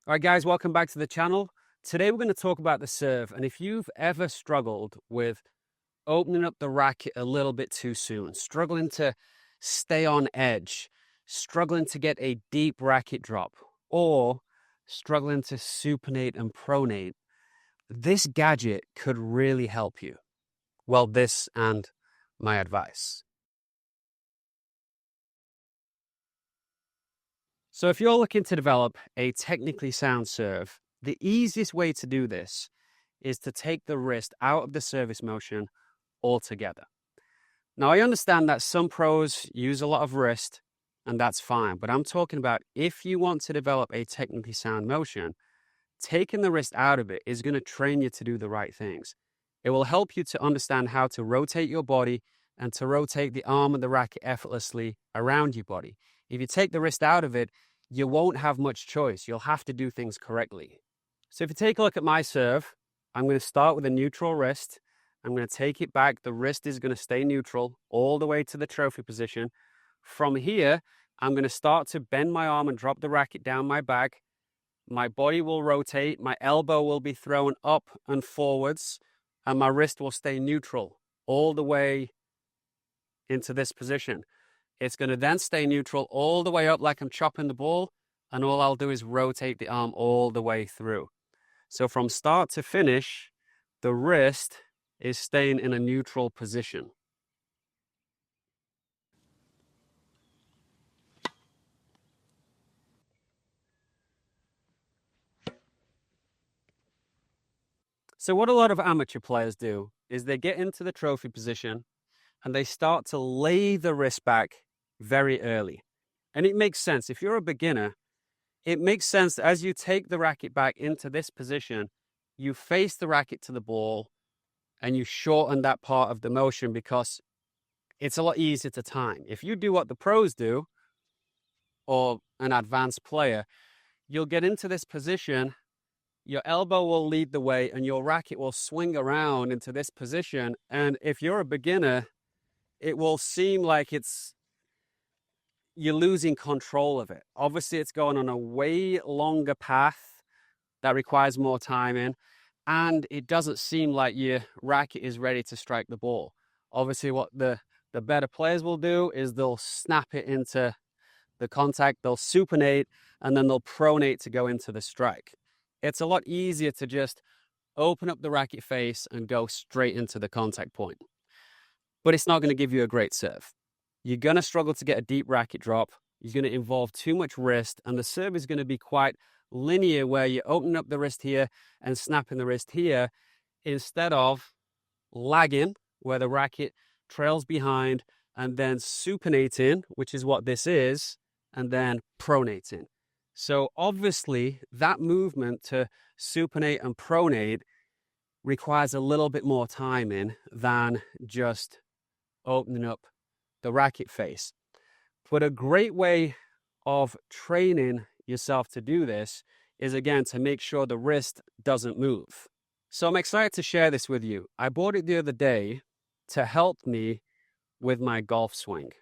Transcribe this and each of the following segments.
All right, guys, welcome back to the channel. Today we're going to talk about the serve. And if you've ever struggled with opening up the racket a little bit too soon, struggling to stay on edge, struggling to get a deep racket drop, or struggling to supinate and pronate, this gadget could really help you. Well, this and my advice. So if you're looking to develop a technically sound serve, the easiest way to do this is to take the wrist out of the service motion altogether. Now, I understand that some pros use a lot of wrist, and that's fine, but I'm talking about if you want to develop a technically sound motion, taking the wrist out of it is going to train you to do the right things. It will help you to understand how to rotate your body and to rotate the arm and the racket effortlessly around your body. If you take the wrist out of it, you won't have much choice. You'll have to do things correctly. So if you take a look at my serve, I'm going to start with a neutral wrist. I'm going to take it back. The wrist is going to stay neutral all the way to the trophy position. From here, I'm going to start to bend my arm and drop the racket down my back. My body will rotate. My elbow will be thrown up and forwards, and my wrist will stay neutral all the way into this position. It's going to then stay neutral all the way up like I'm chopping the ball, and all I'll do is rotate the arm all the way through. So from start to finish, the wrist is staying in a neutral position. So what a lot of amateur players do is they get into the trophy position and they start to lay the wrist back very early. And it makes sense. If you're a beginner, it makes sense that as you take the racket back into this position, you face the racket to the ball and you shorten that part of the motion because it's a lot easier to time. If you do what the pros do, or an advanced player, you'll get into this position, your elbow will lead the way and your racket will swing around into this position. And if you're a beginner, it will seem like you're losing control of it. Obviously, it's going on a way longer path that requires more timing, and it doesn't seem like your racket is ready to strike the ball. Obviously, what the better players will do is they'll snap it into the contact, they'll supinate, and then they'll pronate to go into the strike. It's a lot easier to just open up the racket face and go straight into the contact point. But it's not going to give you a great serve. You're going to struggle to get a deep racket drop. You're going to involve too much wrist, and the serve is going to be quite linear where you're opening up the wrist here and snapping the wrist here instead of lagging where the racket trails behind and then supinating, which is what this is, and then pronating. So obviously that movement to supinate and pronate requires a little bit more timing than just opening up the racket face. But a great way of training yourself to do this is, again, to make sure the wrist doesn't move. So I'm excited to share this with you. I bought it the other day to help me with my golf swing.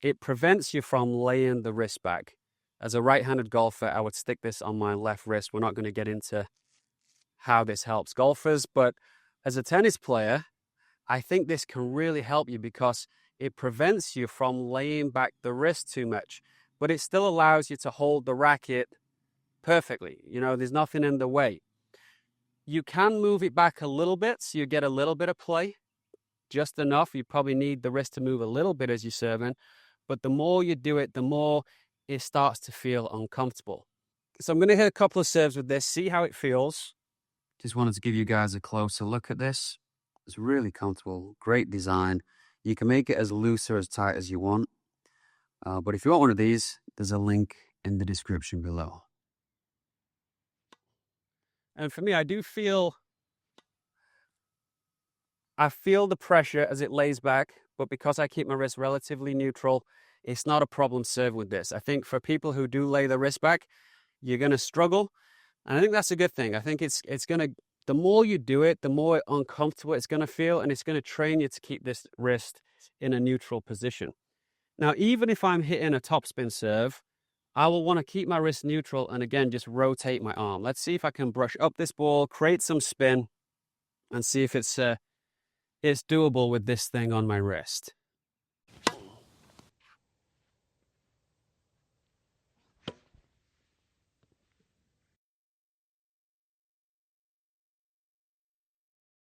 It prevents you from laying the wrist back. As a right-handed golfer, I would stick this on my left wrist. We're not going to get into how this helps golfers, but as a tennis player, I think this can really help you because it prevents you from laying back the wrist too much, but it still allows you to hold the racket perfectly. There's nothing in the way. You can move it back a little bit, so you get a little bit of play, just enough. You probably need the wrist to move a little bit as you're serving, but the more you do it, the more it starts to feel uncomfortable. So I'm going to hit a couple of serves with this, see how it feels. Just wanted to give you guys a closer look at this. It's really comfortable, great design. You can make it as loose or as tight as you want. But if you want one of these, there's a link in the description below. And for me, I feel the pressure as it lays back, but because I keep my wrist relatively neutral, it's not a problem serve with this. I think for people who do lay the wrist back, you're going to struggle. And I think that's a good thing. I think it's going to, the more you do it, the more uncomfortable it's going to feel, and it's going to train you to keep this wrist in a neutral position. Now, even if I'm hitting a topspin serve, I will want to keep my wrist neutral and again, just rotate my arm. Let's see if I can brush up this ball, create some spin, and see if it's doable with this thing on my wrist.